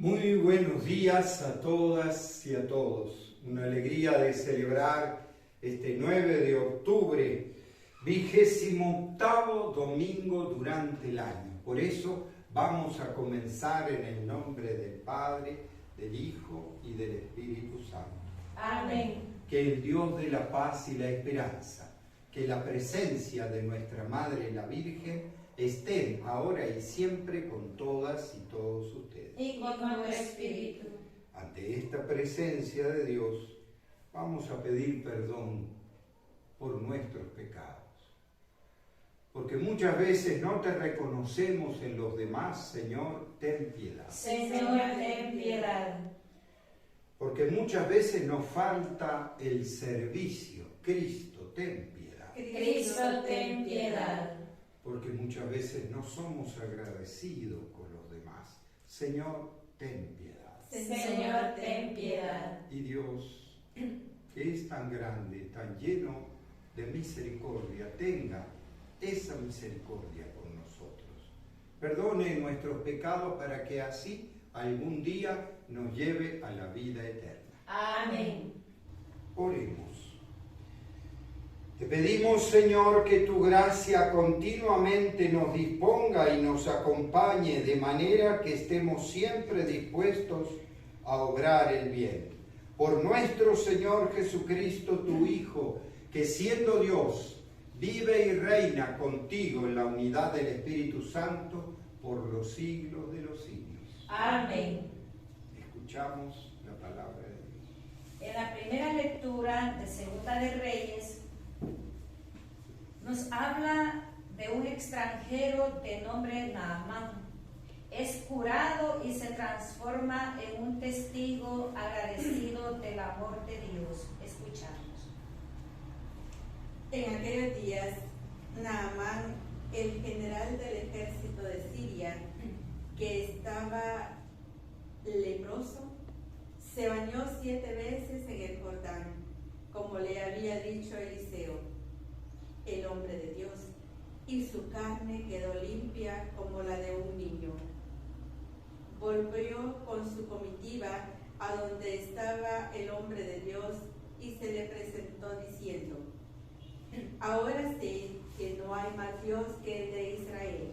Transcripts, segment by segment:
Muy buenos días a todas y a todos. Una alegría de celebrar este 9 de octubre, 28º domingo durante el año. Por eso vamos a comenzar en el nombre del Padre, del Hijo y del Espíritu Santo. Amén. Que el Dios de la paz y la esperanza, que la presencia de nuestra Madre la Virgen estén ahora y siempre con todas y todos ustedes. Y con tu espíritu. Ante esta presencia de Dios, vamos a pedir perdón por nuestros pecados. Porque muchas veces no te reconocemos en los demás, Señor, ten piedad. Señor, ten piedad. Porque muchas veces nos falta el servicio. Cristo, ten piedad. Cristo, ten piedad. Porque muchas veces no somos agradecidos con los demás. Señor, ten piedad. Señor, ten piedad. Y Dios, que es tan grande, tan lleno de misericordia, tenga esa misericordia con nosotros. Perdone nuestros pecados para que así algún día nos lleve a la vida eterna. Amén. Oremos. Te pedimos, Señor, que tu gracia continuamente nos disponga y nos acompañe de manera que estemos siempre dispuestos a obrar el bien. Por nuestro Señor Jesucristo, tu Hijo, que siendo Dios, vive y reina contigo en la unidad del Espíritu Santo por los siglos de los siglos. Amén. Escuchamos la palabra de Dios. En la primera lectura de Segunda de Reyes, nos habla de un extranjero de nombre Naamán. Es curado y se transforma en un testigo agradecido del amor de Dios. Escuchamos. En aquellos días, Naamán, el general del ejército de Siria, que estaba leproso, se bañó 7 veces en el Jordán, como le había dicho Eliseo, el hombre de Dios, y su carne quedó limpia como la de un niño. Volvió con su comitiva a donde estaba el hombre de Dios y se le presentó diciendo: ahora sé que no hay más Dios que el de Israel.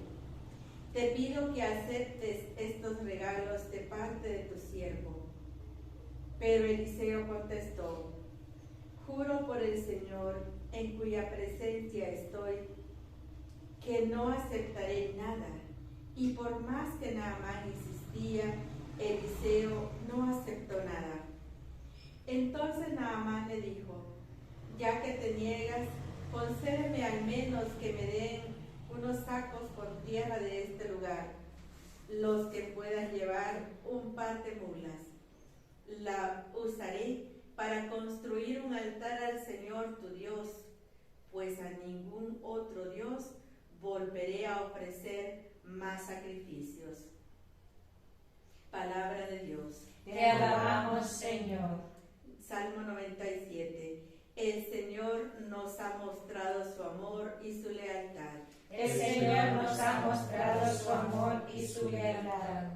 Te pido que aceptes estos regalos de parte de tu siervo. Pero Eliseo contestó: juro por el Señor, en cuya presencia estoy, que no aceptaré nada. Y por más que Naamán insistía, Eliseo no aceptó nada. Entonces Naamán le dijo: ya que te niegas, concédeme al menos que me den unos sacos con tierra de este lugar, los que puedan llevar un par de mulas. La usaré para construir un altar al Señor tu Dios, pues a ningún otro Dios volveré a ofrecer más sacrificios. Palabra de Dios. Te alabamos, Señor. Salmo 97. El Señor nos ha mostrado su amor y su lealtad. El Señor nos ha mostrado su amor y su lealtad.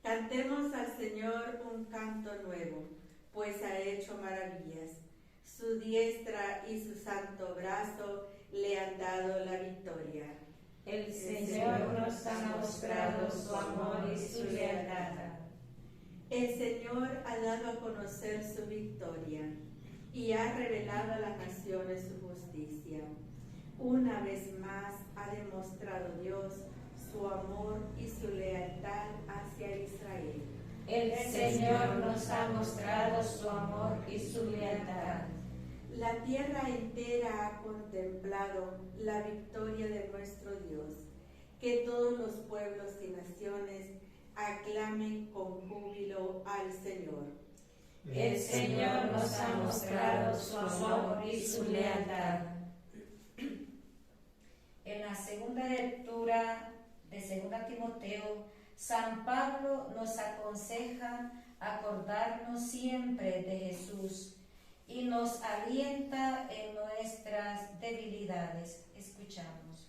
Cantemos al Señor un canto nuevo, pues ha hecho maravillas. Su diestra y su santo brazo le han dado la victoria. El Señor nos ha mostrado su amor y su lealtad. El Señor ha dado a conocer su victoria y ha revelado a las naciones su justicia. Una vez más ha demostrado Dios su amor y su lealtad hacia Israel. El Señor nos ha mostrado su amor y su lealtad. La tierra entera ha contemplado la victoria de nuestro Dios. Que todos los pueblos y naciones aclamen con júbilo al Señor. El Señor nos ha mostrado su amor y su lealtad. En la segunda lectura de 2 Timoteo, San Pablo nos aconseja acordarnos siempre de Jesús y nos alienta en nuestras debilidades. Escuchamos.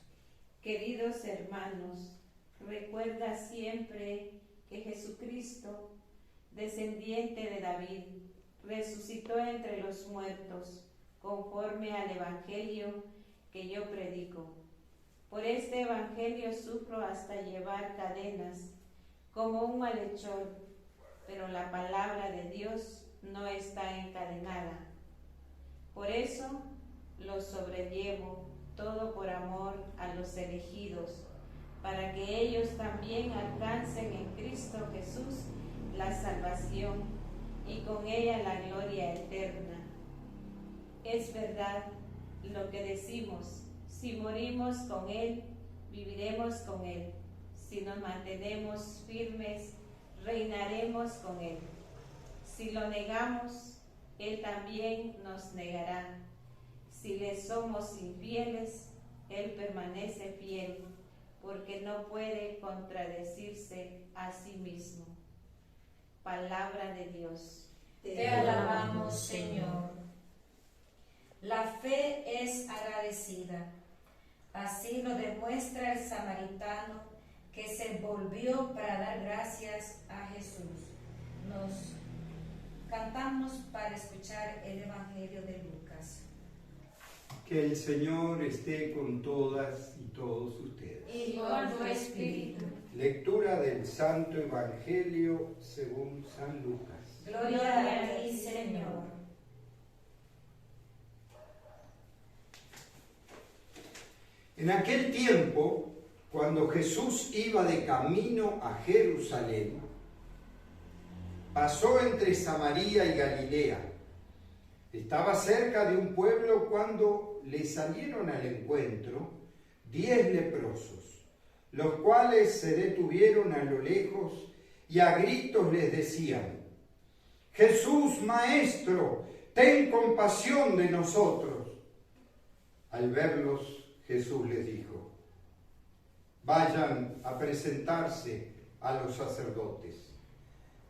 Queridos hermanos, recuerda siempre que Jesucristo, descendiente de David, resucitó entre los muertos, conforme al Evangelio que yo predico. Por este Evangelio sufro hasta llevar cadenas, como un malhechor, pero la palabra de Dios no está encadenada. Por eso lo sobrellevo todo por amor a los elegidos, para que ellos también alcancen en Cristo Jesús la salvación y con ella la gloria eterna. Es verdad lo que decimos: si morimos con Él, viviremos con Él. Si nos mantenemos firmes, reinaremos con Él. Si lo negamos, Él también nos negará. Si le somos infieles, Él permanece fiel, porque no puede contradecirse a sí mismo. Palabra de Dios. Te alabamos, Señor. La fe es agradecida. Así lo demuestra el samaritano que se volvió para dar gracias a Jesús. Nos cantamos para escuchar el Evangelio de Lucas. Que el Señor esté con todas y todos ustedes. Y con tu espíritu. Lectura del Santo Evangelio según San Lucas. Gloria a ti, Señor. En aquel tiempo, cuando Jesús iba de camino a Jerusalén, pasó entre Samaria y Galilea. Estaba cerca de un pueblo cuando le salieron al encuentro 10 leprosos, los cuales se detuvieron a lo lejos y a gritos les decían: Jesús, Maestro, ten compasión de nosotros. Al verlos, Jesús les dijo: vayan a presentarse a los sacerdotes.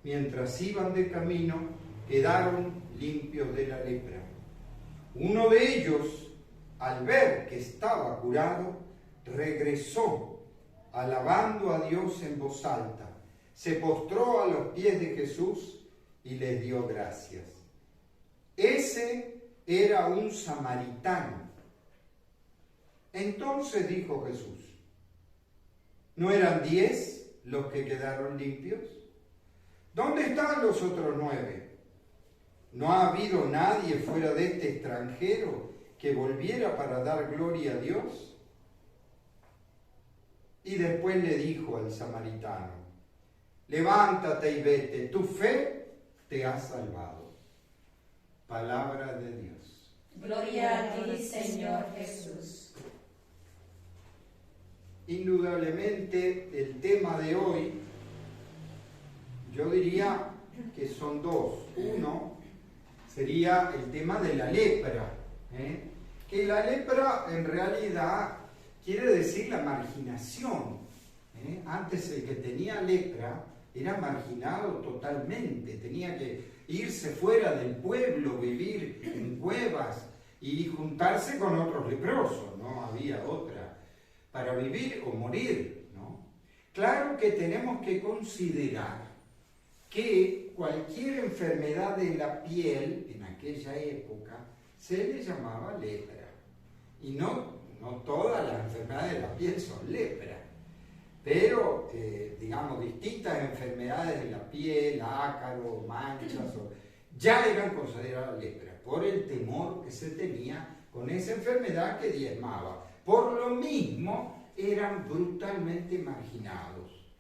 Mientras iban de camino, quedaron limpios de la lepra. Uno de ellos, al ver que estaba curado, regresó, alabando a Dios en voz alta. Se postró a los pies de Jesús y les dio gracias. Ese era un samaritano. Entonces dijo Jesús: ¿no eran 10 los que quedaron limpios? ¿Dónde están los otros 9? ¿No ha habido nadie fuera de este extranjero que volviera para dar gloria a Dios? Y después le dijo al samaritano: levántate y vete, tu fe te ha salvado. Palabra de Dios. Gloria a ti, Señor Jesús. Indudablemente el tema de hoy, yo diría que son dos. Uno sería el tema de la lepra, que la lepra en realidad quiere decir la marginación. Antes el que tenía lepra era marginado totalmente, tenía que irse fuera del pueblo, vivir en cuevas y juntarse con otros leprosos, no había otra, para vivir o morir, ¿no? Claro que tenemos que considerar que cualquier enfermedad de la piel en aquella época se le llamaba lepra. Y no todas las enfermedades de la piel son lepra, pero digamos distintas enfermedades de la piel, ácaro, manchas, ya eran consideradas lepra, por el temor que se tenía con esa enfermedad que diezmaba. Por lo mismo eran brutalmente marginados.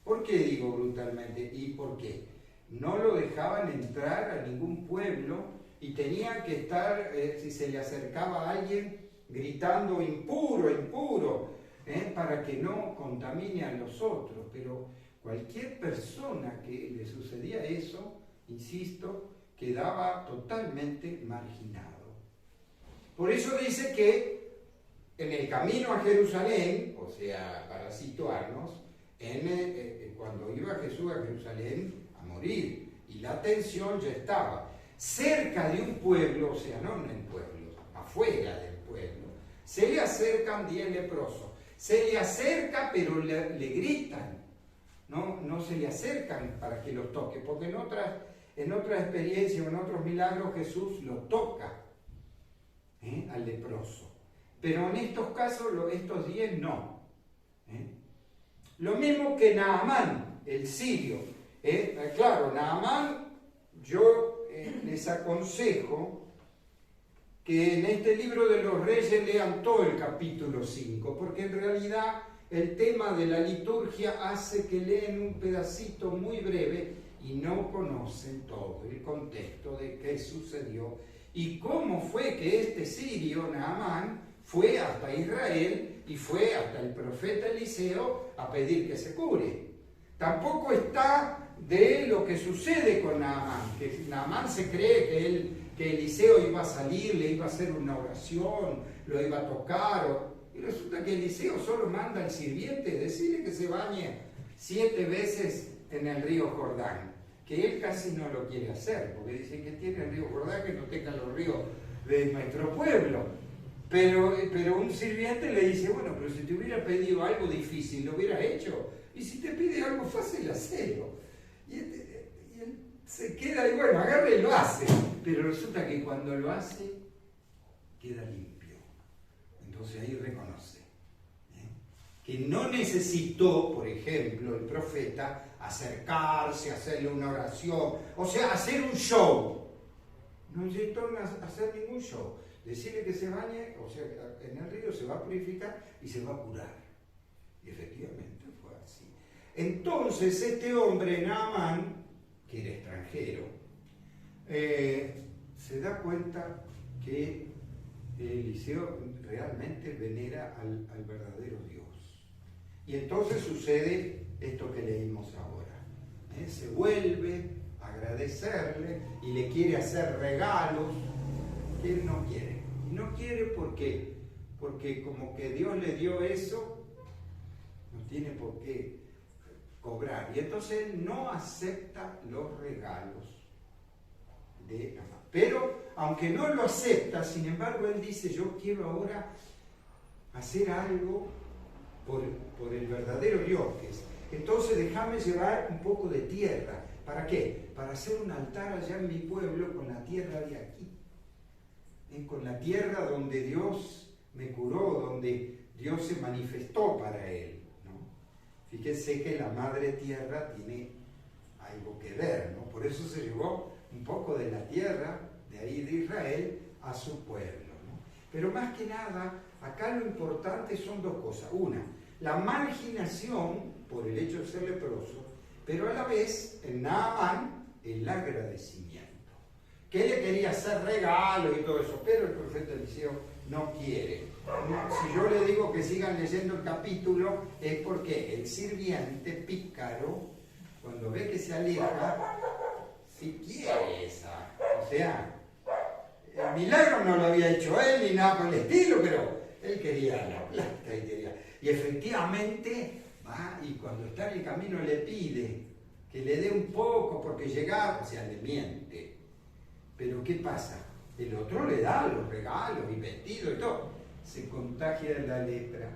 ¿Por qué digo brutalmente? ¿Y por qué? No lo dejaban entrar a ningún pueblo y tenía que estar, si se le acercaba a alguien, gritando impuro, impuro, para que no contamine a los otros. Pero cualquier persona que le sucedía eso, insisto, quedaba totalmente marginado. Por eso dice que en el camino a Jerusalén, o sea, para situarnos, cuando iba Jesús a Jerusalén a morir, y la atención ya estaba cerca de un pueblo, o sea, no en el pueblo, afuera del pueblo, se le acercan 10 leprosos. Se le acerca, pero le gritan: no se le acercan para que los toque, porque en otras experiencias o en otros milagros Jesús lo toca al leproso. Pero en estos casos, estos 10 no. Lo mismo que Naamán, el sirio. Claro, Naamán, yo les aconsejo que en este libro de los Reyes lean todo el capítulo 5, porque en realidad el tema de la liturgia hace que leen un pedacito muy breve y no conocen todo el contexto de qué sucedió y cómo fue que este sirio, Naamán, fue hasta Israel y fue hasta el profeta Eliseo a pedir que se cure. Tampoco está de lo que sucede con Naamán, que Naamán se cree que Eliseo iba a salir, le iba a hacer una oración, lo iba a tocar, y resulta que Eliseo solo manda al sirviente decirle que se bañe 7 veces en el río Jordán, que él casi no lo quiere hacer, porque dice que tiene el río Jordán que no tenga los ríos de nuestro pueblo. Pero un sirviente le dice, bueno, pero si te hubiera pedido algo difícil, lo hubieras hecho. Y si te pide algo fácil, hacelo. Y él se queda y bueno, agarra y lo hace. Pero resulta que cuando lo hace, queda limpio. Entonces ahí reconoce que no necesitó, por ejemplo, el profeta acercarse, hacerle una oración, o sea, hacer un show. No necesitó hacer ningún show. Decirle que se bañe, o sea, en el río se va a purificar y se va a curar. Y efectivamente fue así. Entonces este hombre, Naamán, que era extranjero, se da cuenta que Eliseo realmente venera al verdadero Dios. Y entonces sucede esto que leímos ahora. Se vuelve a agradecerle y le quiere hacer regalos que él no quiere. Y no quiere porque como que Dios le dio eso, no tiene por qué cobrar. Y entonces él no acepta los regalos de Naamán. Pero aunque no lo acepta, sin embargo él dice, yo quiero ahora hacer algo por el verdadero Dios que es. Entonces déjame llevar un poco de tierra. ¿Para qué? Para hacer un altar allá en mi pueblo con la tierra de aquí. Con la tierra donde Dios me curó, donde Dios se manifestó para él, ¿no? Fíjense que la madre tierra tiene algo que ver, ¿no? Por eso se llevó un poco de la tierra de ahí de Israel a su pueblo, ¿no? Pero más que nada, acá lo importante son dos cosas. Una, la marginación por el hecho de ser leproso, pero a la vez, en Naamán, el agradecimiento. Que él le quería hacer regalos y todo eso, pero el profeta Eliseo no quiere. Si yo le digo que sigan leyendo el capítulo, es porque el sirviente pícaro, cuando ve que se aleja, si quiere esa. O sea, el milagro no lo había hecho él ni nada por el estilo, pero él quería la plata y quería. Y efectivamente va y cuando está en el camino le pide que le dé un poco porque llegaba, o sea, le miente. Pero ¿qué pasa? El otro le da los regalos y vestidos y todo. Se contagia de la lepra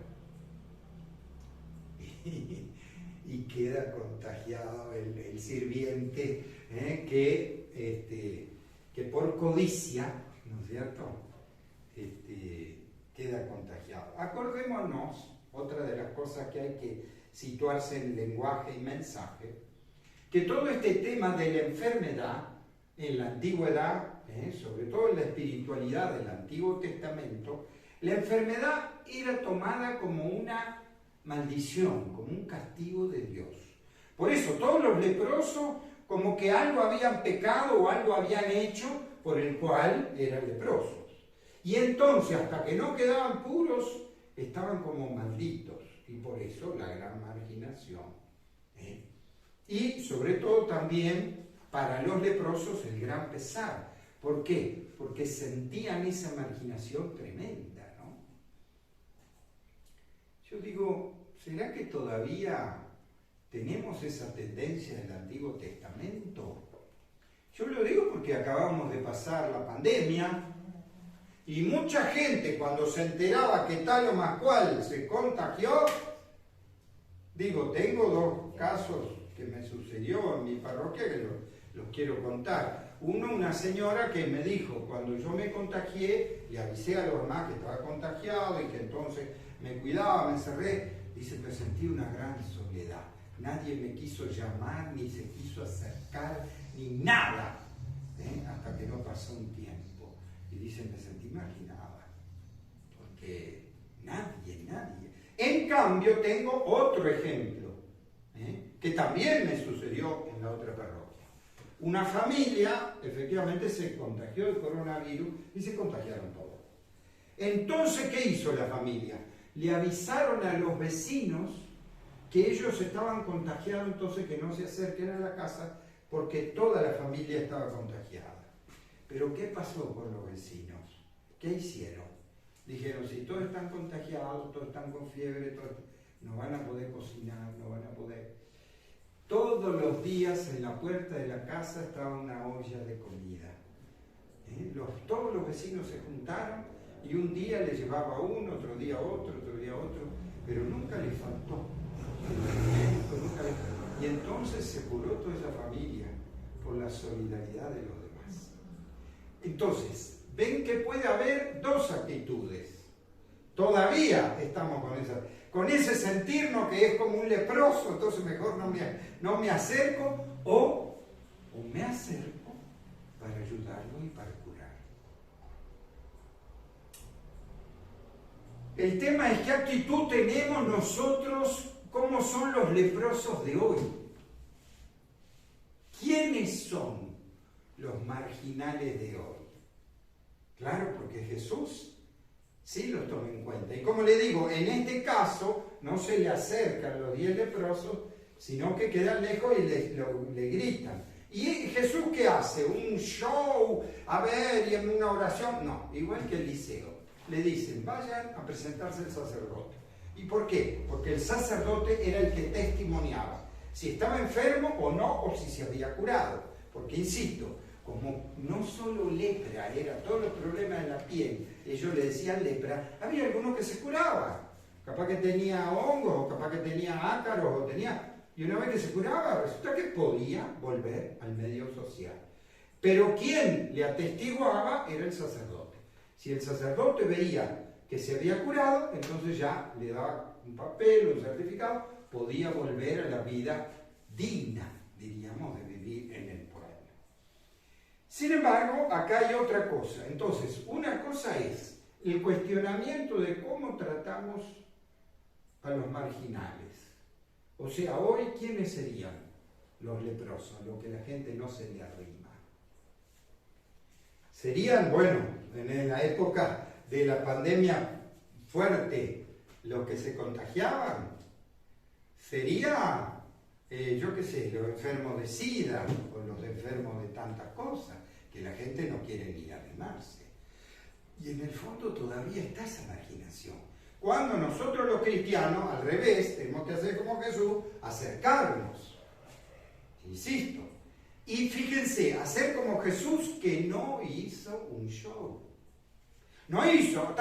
y queda contagiado el sirviente que por codicia, ¿no es cierto? Queda contagiado. Acordémonos, otra de las cosas que hay que situarse en lenguaje y mensaje, que todo este tema de la enfermedad en la antigüedad, sobre todo en la espiritualidad del Antiguo Testamento, la enfermedad era tomada como una maldición, como un castigo de Dios. Por eso todos los leprosos como que algo habían pecado o algo habían hecho por el cual eran leprosos. Y entonces hasta que no quedaban puros, estaban como malditos. Y por eso la gran marginación. Y sobre todo también para los leprosos el gran pesar. ¿Por qué? Porque sentían esa marginación tremenda, ¿no? Yo digo, ¿será que todavía tenemos esa tendencia del Antiguo Testamento? Yo lo digo porque acabamos de pasar la pandemia y mucha gente cuando se enteraba que tal o más cual se contagió, digo, tengo casos que me sucedió en mi parroquia que los quiero contar. Uno, una señora que me dijo, cuando yo me contagié, le avisé a los demás que estaba contagiado y que entonces me cuidaba, me encerré, dice, me sentí una gran soledad. Nadie me quiso llamar, ni se quiso acercar, ni nada, hasta que no pasó un tiempo. Y dice, me sentí marginada, porque nadie. En cambio, tengo otro ejemplo, que también me sucedió en la otra parroquia. Una familia, efectivamente, se contagió del coronavirus y se contagiaron todos. Entonces, ¿qué hizo la familia? Le avisaron a los vecinos que ellos estaban contagiados, entonces que no se acerquen a la casa porque toda la familia estaba contagiada. Pero ¿qué pasó con los vecinos? ¿Qué hicieron? Dijeron, si todos están contagiados, todos están con fiebre, no van a poder cocinar, no van a poder... Todos los días en la puerta de la casa estaba una olla de comida. Todos los vecinos se juntaron y un día le llevaba uno, otro día otro, pero nunca le faltó. Y entonces se curó toda esa familia por la solidaridad de los demás. Entonces, ven que puede haber dos actitudes. Todavía estamos con ese sentirnos que es como un leproso, entonces mejor no me acerco, o me acerco para ayudarlo y para curar. El tema es qué actitud tenemos nosotros, cómo son los leprosos de hoy. ¿Quiénes son los marginales de hoy? Claro, porque Jesús sí los toma en cuenta. Y como le digo, en este caso no se le acercan los 10 leprosos, sino que quedan lejos y le gritan. ¿Y Jesús qué hace? ¿Un show? A ver, y en una oración. No, igual que Eliseo. Le dicen, vayan a presentarse al sacerdote. ¿Y por qué? Porque el sacerdote era el que testimoniaba si estaba enfermo o no, o si se había curado. Porque, insisto, como no solo lepra, era todos los problemas de la piel, ellos le decían lepra, había algunos que se curaban. Capaz que tenía hongos, o capaz que tenía ácaros, y una vez que se curaba, resulta que podía volver al medio social. Pero quien le atestiguaba era el sacerdote. Si el sacerdote veía que se había curado, entonces ya le daba un papel, un certificado, podía volver a la vida digna, diríamos, de vivir en el pueblo. Sin embargo, acá hay otra cosa. Entonces, una cosa es el cuestionamiento de cómo tratamos a los marginales. O sea, hoy, ¿quiénes serían los leprosos? Lo que la gente no se le arrima. Serían, bueno, en la época de la pandemia fuerte, los que se contagiaban. Sería, yo qué sé, los enfermos de SIDA o los enfermos de tantas cosas, que la gente no quiere ni arrimarse. Y en el fondo todavía está esa marginación. Cuando nosotros los cristianos, al revés, tenemos que hacer como Jesús, acercarnos. Insisto. Y fíjense, hacer como Jesús, que no hizo un show. No hizo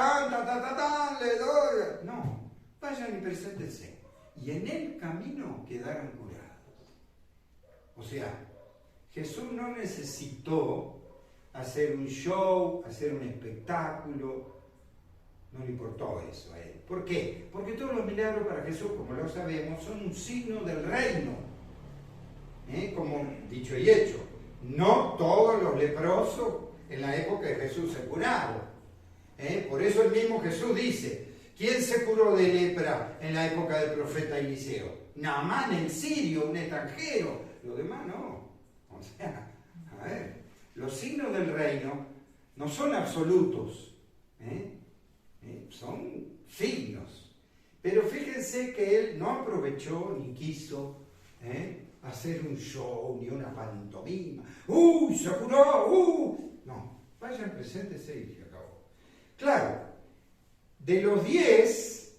le doy. No, vayan y preséntense. Y en el camino quedaron curados. O sea, Jesús no necesitó hacer un show, hacer un espectáculo. No le importó eso a él. ¿Por qué? Porque todos los milagros para Jesús, como lo sabemos, son un signo del reino. Como dicho y hecho. No todos los leprosos en la época de Jesús se curaron. Por eso el mismo Jesús dice, ¿quién se curó de lepra en la época del profeta Eliseo? Naamán el sirio, un extranjero. Los demás no. O sea, a ver, los signos del reino no son absolutos. Son signos. Pero fíjense que él no aprovechó ni quiso hacer un show ni una pantomima. ¡Se curó! No, vayan, preséntese y se acabó. Claro, de los 10,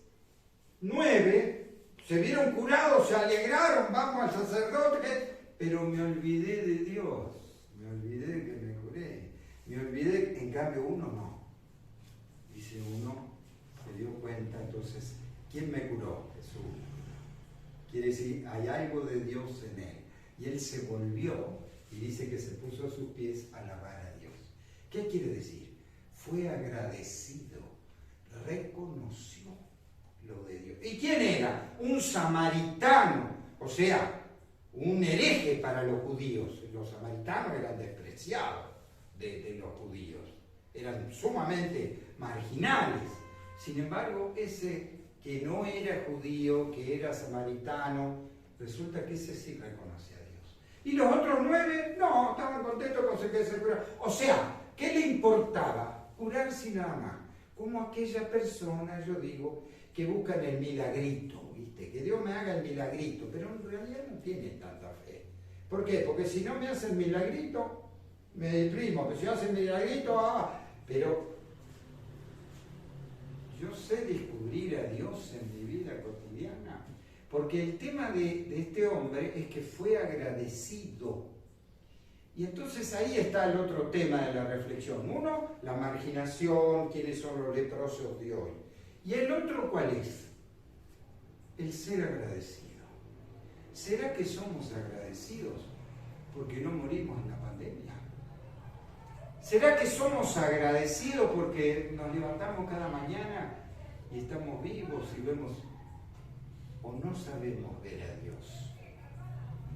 9 se vieron curados, se alegraron, vamos al sacerdote, pero me olvidé de Dios, me olvidé de que me curé, me olvidé, en cambio uno no. Dice uno, se dio cuenta, entonces, ¿quién me curó? Jesús. Quiere decir, hay algo de Dios en él. Y él se volvió y dice que se puso a sus pies a alabar a Dios. ¿Qué quiere decir? Fue agradecido, reconoció lo de Dios. ¿Y quién era? Un samaritano, o sea, un hereje para los judíos. Los samaritanos eran despreciados de los judíos, eran sumamente marginales. Sin embargo, ese que no era judío, que era samaritano, resulta que ese sí reconoce a Dios. Y los otros 9, no, estaban contentos con que se curaron. O sea, ¿qué le importaba? Curarse nada más. Como aquella persona, yo digo, que buscan el milagrito, ¿viste? Que Dios me haga el milagrito, pero en realidad no tiene tanta fe. ¿Por qué? Porque si no me hace el milagrito, me deprimo. Pero si hace el milagrito, pero yo sé descubrir a Dios en mi vida cotidiana. Porque el tema de este hombre es que fue agradecido. Y entonces ahí está el otro tema de la reflexión. Uno, la marginación, quiénes son los leprosos de hoy. Y el otro, ¿cuál es? El ser agradecido. ¿Será que somos agradecidos porque no morimos en la pandemia? ¿Será que somos agradecidos porque nos levantamos cada mañana y estamos vivos y vemos, o no sabemos ver a Dios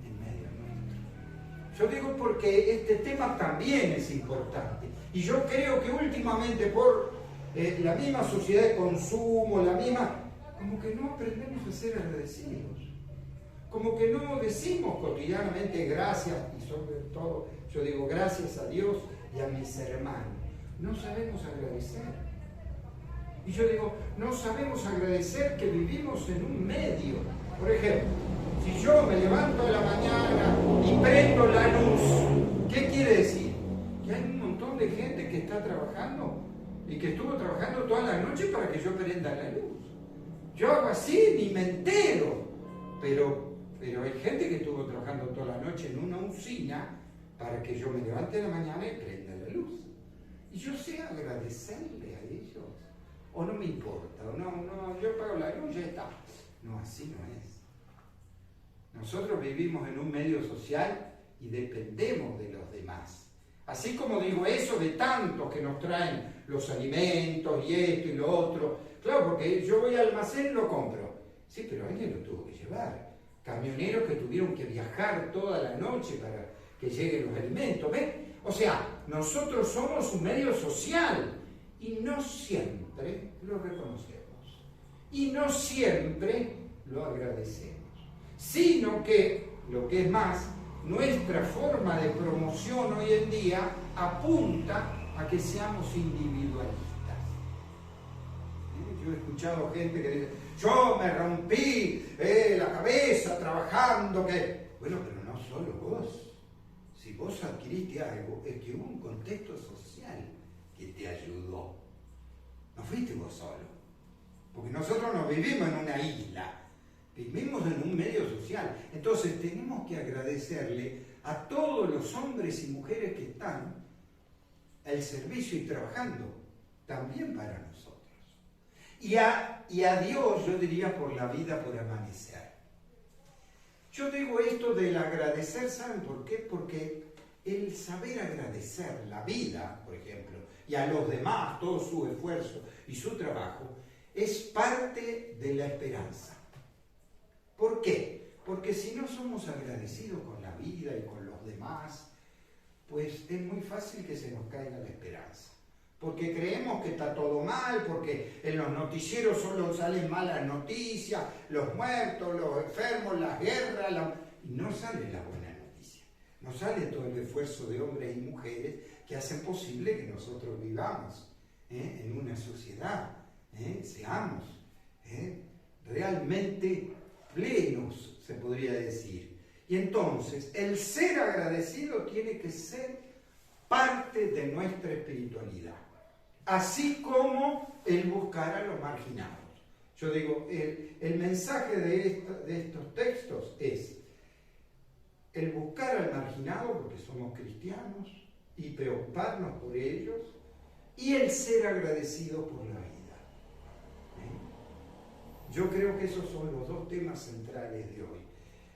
en medio nuestro? Yo digo porque este tema también es importante. Y yo creo que últimamente por la misma sociedad de consumo, como que no aprendemos a ser agradecidos. Como que no decimos cotidianamente gracias, y sobre todo yo digo gracias a Dios y a mis hermanos. No sabemos agradecer. Y yo digo, no sabemos agradecer que vivimos en un medio. Por ejemplo, si yo me levanto a la mañana y prendo la luz, ¿qué quiere decir? Que hay un montón de gente que está trabajando y que estuvo trabajando toda la noche para que yo prenda la luz. Yo hago así, ni me entero. Pero hay gente que estuvo trabajando toda la noche en una usina para que yo me levante en la mañana y prenda la luz. Y yo sé agradecerle a ellos. O no me importa, o no, yo pago la luz y ya está. No, así no es. Nosotros vivimos en un medio social y dependemos de los demás. Así como digo eso de tantos que nos traen los alimentos y esto y lo otro. Claro, porque yo voy al almacén y lo compro. Sí, pero alguien lo tuvo que llevar. Camioneros que tuvieron que viajar toda la noche para que lleguen los alimentos. ¿Ves? O sea, nosotros somos un medio social y no siempre lo reconocemos. Y no siempre lo agradecemos. Sino que, lo que es más, nuestra forma de promoción hoy en día apunta a que seamos individualistas. Yo he escuchado gente que dice, yo me rompí la cabeza trabajando, que... Bueno, pero no solo vos. Si vos adquiriste algo, es que hubo un contexto social que te ayudó. No fuiste vos solo. Porque nosotros no vivimos en una isla, vivimos en un medio social. Entonces tenemos que agradecerle a todos los hombres y mujeres que están al servicio y trabajando, también para nosotros. Y a Dios, yo diría, por la vida por amanecer. Yo digo esto del agradecer, ¿saben por qué? Porque el saber agradecer la vida, por ejemplo, y a los demás, todo su esfuerzo y su trabajo, es parte de la esperanza. ¿Por qué? Porque si no somos agradecidos con la vida y con los demás, pues es muy fácil que se nos caiga la esperanza. Porque creemos que está todo mal, porque en los noticieros solo salen malas noticias, los muertos, los enfermos, las guerras, y no sale la buena noticia. No sale todo el esfuerzo de hombres y mujeres que hacen posible que nosotros vivamos en una sociedad, seamos realmente plenos, se podría decir. Y entonces, el ser agradecido tiene que ser parte de nuestra espiritualidad. Así como el buscar a los marginados. Yo digo, el mensaje de estos textos es el buscar al marginado, porque somos cristianos, y preocuparnos por ellos, y el ser agradecido por la vida. Yo creo que esos son los dos temas centrales de hoy.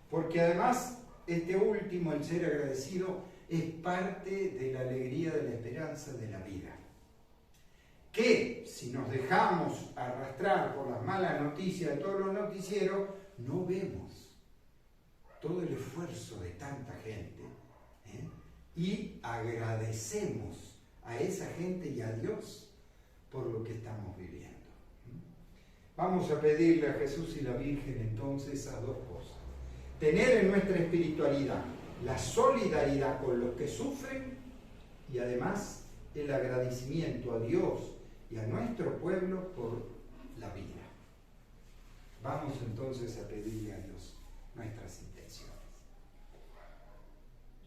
Porque además, este último, el ser agradecido, es parte de la alegría, de la esperanza, de la vida. Que si nos dejamos arrastrar por las malas noticias de todos los noticieros, no vemos todo el esfuerzo de tanta gente, y agradecemos a esa gente y a Dios por lo que estamos viviendo. Vamos a pedirle a Jesús y la Virgen entonces esas dos cosas. Tener en nuestra espiritualidad la solidaridad con los que sufren y además el agradecimiento a Dios y a nuestro pueblo por la vida. Vamos entonces a pedirle a Dios nuestras intenciones.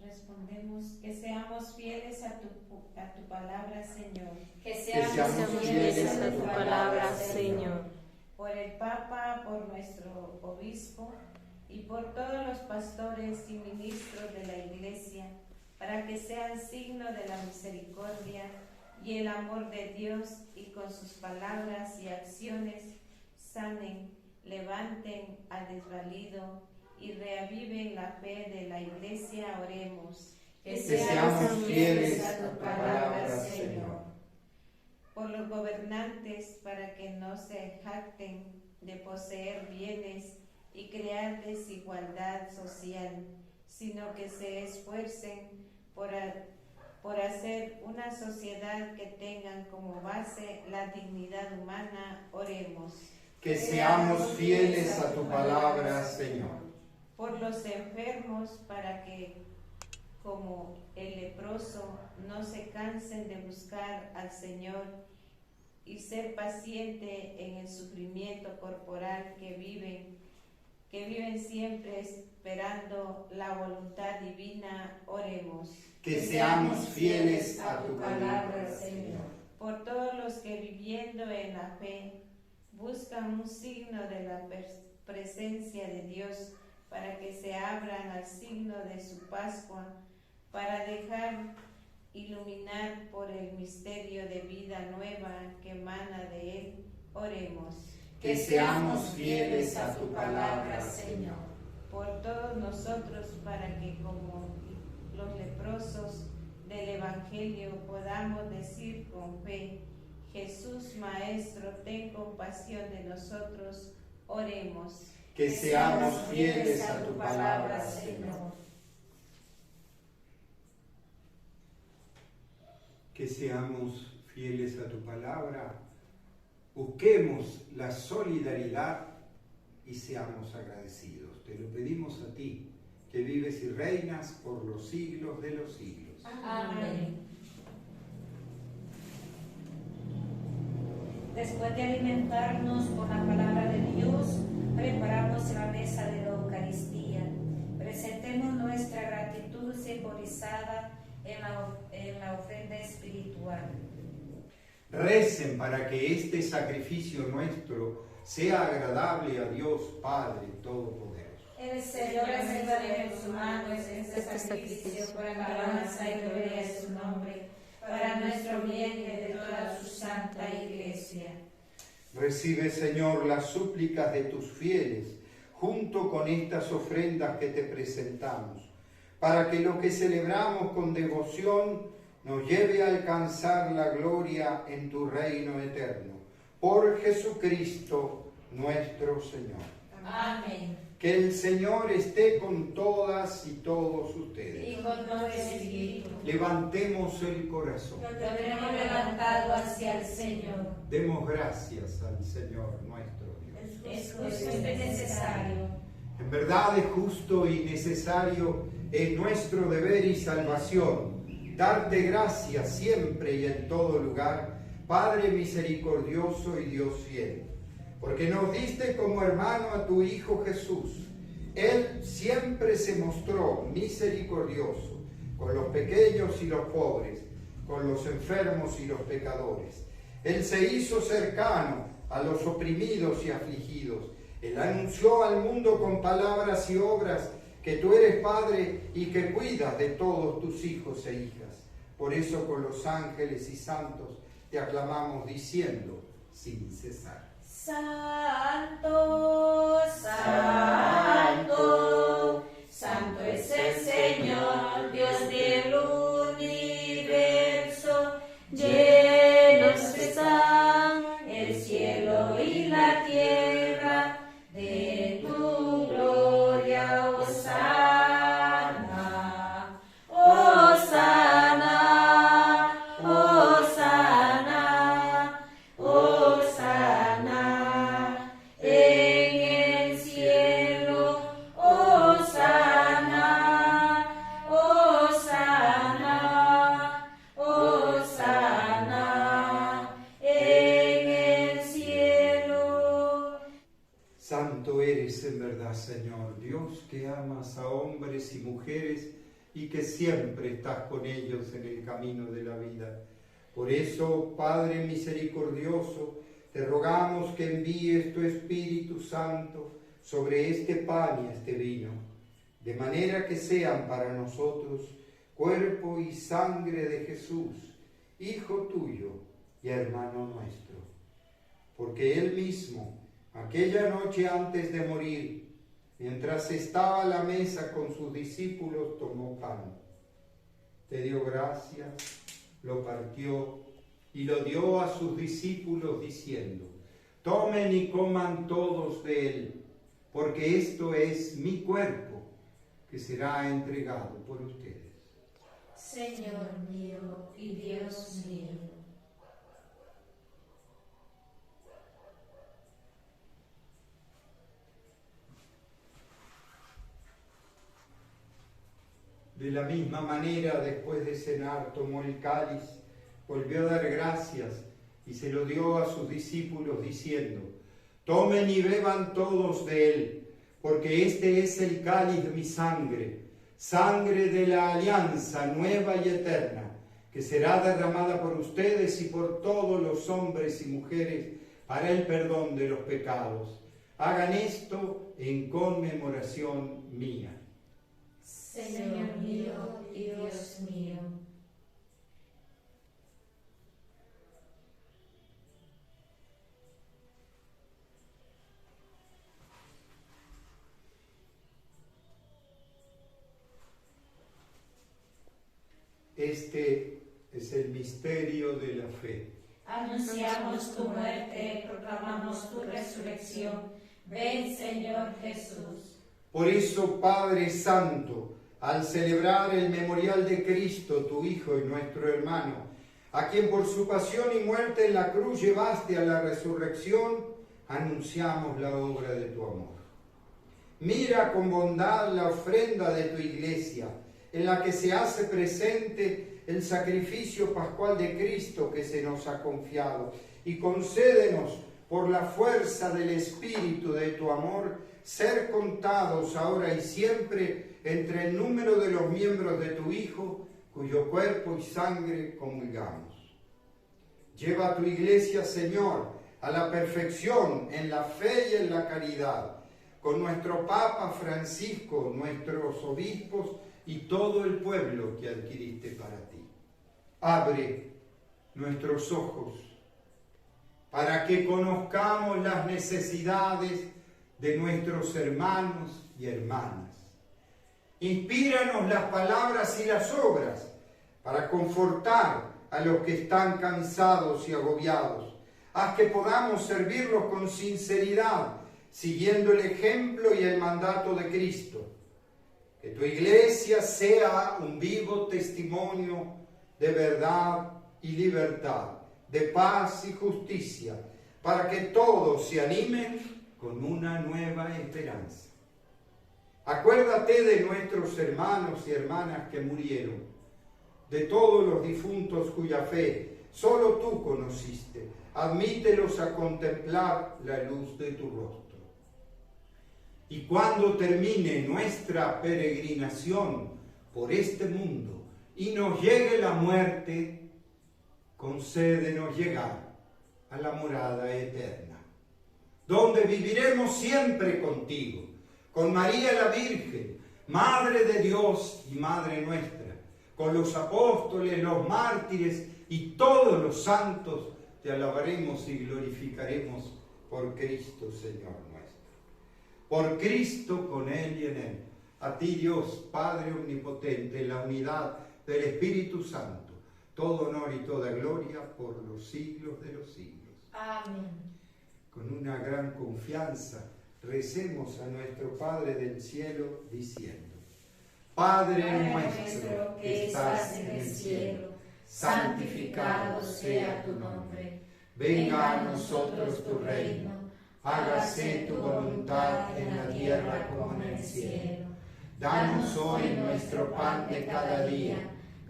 Respondemos que seamos fieles a tu palabra, Señor. Que seamos fieles a tu palabra, Señor. Por el Papa, por nuestro obispo y por todos los pastores y ministros de la Iglesia, para que sean signo de la misericordia y el amor de Dios y con sus palabras y acciones sanen, levanten al desvalido y reaviven la fe de la Iglesia. Oremos. Que seamos fieles a tu palabra, Señor. Por los gobernantes, para que no se jacten de poseer bienes y crear desigualdad social, sino que se esfuercen por hacer una sociedad que tengan como base la dignidad humana. Oremos. Que seamos fieles a tu palabra, Señor. Por los enfermos, para que, como el leproso, no se cansen de buscar al Señor y ser paciente en el sufrimiento corporal que viven siempre esperando la voluntad divina. Oremos. Que seamos fieles a tu palabra, Señor. Por todos los que viviendo en la fe buscan un signo de la presencia de Dios, para que se abran al signo de su Pascua, para dejar iluminar por el misterio de vida nueva que emana de él. Oremos. Que seamos fieles a tu palabra, Señor. Por todos nosotros, para que como los leprosos del Evangelio podamos decir con fe: Jesús Maestro, ten compasión de nosotros. Oremos. Que seamos fieles a tu palabra, Señor. Que seamos fieles a tu palabra, busquemos la solidaridad y seamos agradecidos. Te lo pedimos a ti, que vives y reinas por los siglos de los siglos. Amén. Después de alimentarnos con la palabra de Dios, preparamos la mesa de la Eucaristía. Presentemos nuestra gratitud simbolizada en la ofrenda espiritual. Recen para que este sacrificio nuestro sea agradable a Dios Padre Todopoderoso. El Señor reciba de tus manos este sacrificio para alabanza y gloria de su nombre, para nuestro bien y de toda su santa Iglesia. Recibe, Señor, las súplicas de tus fieles, junto con estas ofrendas que te presentamos, para que lo que celebramos con devoción nos lleve a alcanzar la gloria en tu reino eterno. Por Jesucristo nuestro Señor. Amén. Que el Señor esté con todas y todos ustedes. Y con nuestro espíritu. Levantemos el corazón. Lo tenemos levantado hacia el Señor. Demos gracias al Señor nuestro Dios. Es justo y necesario. En verdad es justo y necesario, es nuestro deber y salvación, darte gracias siempre y en todo lugar, Padre misericordioso y Dios fiel, porque nos diste como hermano a tu Hijo Jesús. Él siempre se mostró misericordioso con los pequeños y los pobres, con los enfermos y los pecadores. Él se hizo cercano a los oprimidos y afligidos. Él anunció al mundo con palabras y obras que tú eres Padre y que cuidas de todos tus hijos e hijas. Por eso con los ángeles y santos te aclamamos diciendo sin cesar: Santo, santo, santo es el Señor, Dios del universo. Llenos están el cielo y la tierra de tu gloria, Hosana, Hosana, Hosana, Hosana en el cielo, Hosana, Hosana, Hosana en el cielo. Santo eres en verdad, Señor, Dios que amas a hombres y mujeres y que siempre estás con ellos en el camino de la vida. Por eso, Padre misericordioso, te rogamos que envíes tu Espíritu Santo sobre este pan y este vino, de manera que sean para nosotros cuerpo y sangre de Jesús, Hijo tuyo y hermano nuestro. Porque Él mismo, aquella noche antes de morir, mientras estaba a la mesa con sus discípulos, tomó pan, te dio gracias, lo partió y lo dio a sus discípulos diciendo: tomen y coman todos de él, porque esto es mi cuerpo, que será entregado por ustedes. Señor mío y Dios mío. De la misma manera, después de cenar, tomó el cáliz, volvió a dar gracias y se lo dio a sus discípulos diciendo: tomen y beban todos de él, porque este es el cáliz de mi sangre, sangre de la alianza nueva y eterna, que será derramada por ustedes y por todos los hombres y mujeres para el perdón de los pecados. Hagan esto en conmemoración mía. Señor mío y Dios mío. Este es el misterio de la fe. Anunciamos tu muerte, proclamamos tu resurrección. Ven, Señor Jesús. Por eso, Padre Santo, al celebrar el memorial de Cristo, tu Hijo y nuestro hermano, a quien por su pasión y muerte en la cruz llevaste a la resurrección, anunciamos la obra de tu amor. Mira con bondad la ofrenda de tu iglesia, en la que se hace presente el sacrificio pascual de Cristo que se nos ha confiado, y concédenos, por la fuerza del Espíritu de tu amor, ser contados ahora y siempre entre el número de los miembros de tu Hijo, cuyo cuerpo y sangre comulgamos. Lleva a tu iglesia, Señor, a la perfección en la fe y en la caridad, con nuestro Papa Francisco, nuestros obispos y todo el pueblo que adquiriste para ti. Abre nuestros ojos para que conozcamos las necesidades de nuestros hermanos y hermanas. Inspíranos las palabras y las obras para confortar a los que están cansados y agobiados. Haz que podamos servirlos con sinceridad, siguiendo el ejemplo y el mandato de Cristo. Que tu iglesia sea un vivo testimonio de verdad y libertad, de paz y justicia, para que todos se animen con una nueva esperanza. Acuérdate de nuestros hermanos y hermanas que murieron, de todos los difuntos cuya fe solo tú conociste. Admítelos a contemplar la luz de tu rostro. Y cuando termine nuestra peregrinación por este mundo y nos llegue la muerte, concédenos llegar a la morada eterna, donde viviremos siempre contigo, con María la Virgen, Madre de Dios y Madre nuestra, con los apóstoles, los mártires y todos los santos. Te alabaremos y glorificaremos por Cristo Señor nuestro. Por Cristo, con Él y en Él. A ti, Dios, Padre omnipotente, en la unidad del Espíritu Santo, todo honor y toda gloria por los siglos de los siglos. Amén. Con una gran confianza, recemos a nuestro Padre del cielo diciendo: Padre nuestro que estás en el cielo, santificado sea tu nombre. Venga a nosotros tu reino, hágase tu voluntad en la tierra como en el cielo. Danos hoy nuestro pan de cada día,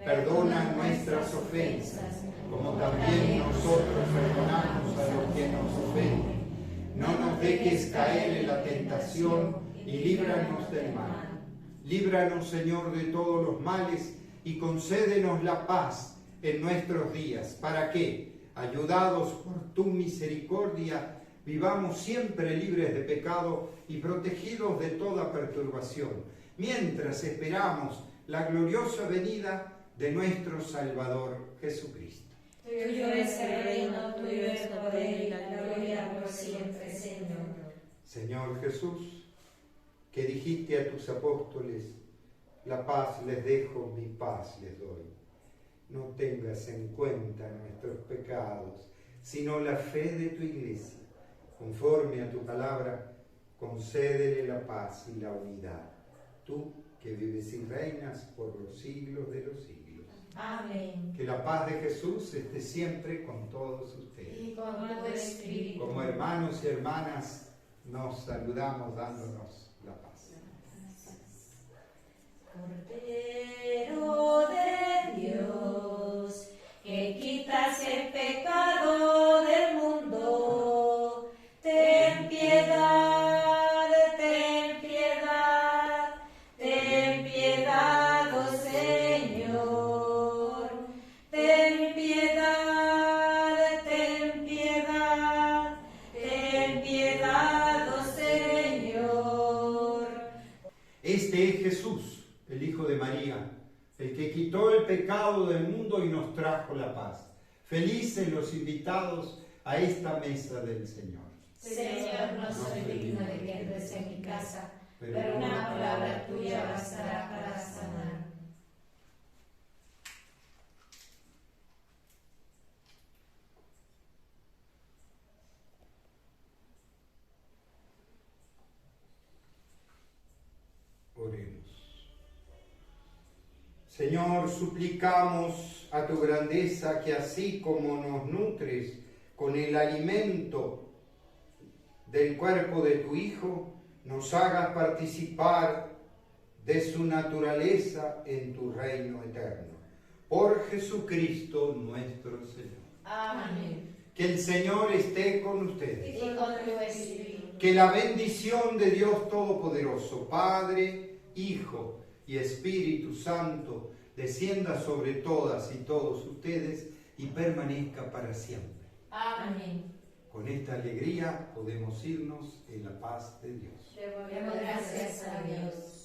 perdona nuestras ofensas, como también nosotros perdonamos a los que nos ofenden. No nos dejes caer en la tentación y líbranos del mal. Líbranos, Señor, de todos los males y concédenos la paz en nuestros días, para que, ayudados por tu misericordia, vivamos siempre libres de pecado y protegidos de toda perturbación, mientras esperamos la gloriosa venida de nuestro Salvador Jesucristo. Tuyo es el reino, tuyo es el poder y la gloria por siempre, Señor. Señor Jesús, que dijiste a tus apóstoles: la paz les dejo, mi paz les doy. No tengas en cuenta nuestros pecados, sino la fe de tu Iglesia. Conforme a tu palabra, concédele la paz y la unidad. Tú, que vives y reinas por los siglos de los siglos. Amén. Que la paz de Jesús esté siempre con todos ustedes. Y con tu espíritu. Como hermanos y hermanas, nos saludamos dándonos la paz. Cordero de Dios, que quitas el pecado del mundo, ten piedad, ten piedad, ten piedad, oh Señor. Ten piedad, ten piedad, ten piedad, oh Señor. Este es Jesús, el Hijo de María, el que quitó el pecado del mundo y nos trajo la paz. Felices los invitados a esta mesa del Señor. Señor, no soy digno de que entres en mi casa, pero una palabra tuya bastará para sanar. Oremos. Señor, suplicamos a tu grandeza que así como nos nutres con el alimento del cuerpo de tu Hijo, nos hagas participar de su naturaleza en tu reino eterno. Por Jesucristo nuestro Señor. Amén. Que el Señor esté con ustedes. Y con tu espíritu. Que la bendición de Dios Todopoderoso, Padre, Hijo y Espíritu Santo, descienda sobre todas y todos ustedes y permanezca para siempre. Amén. Con esta alegría podemos irnos en la paz de Dios. Demos gracias a Dios.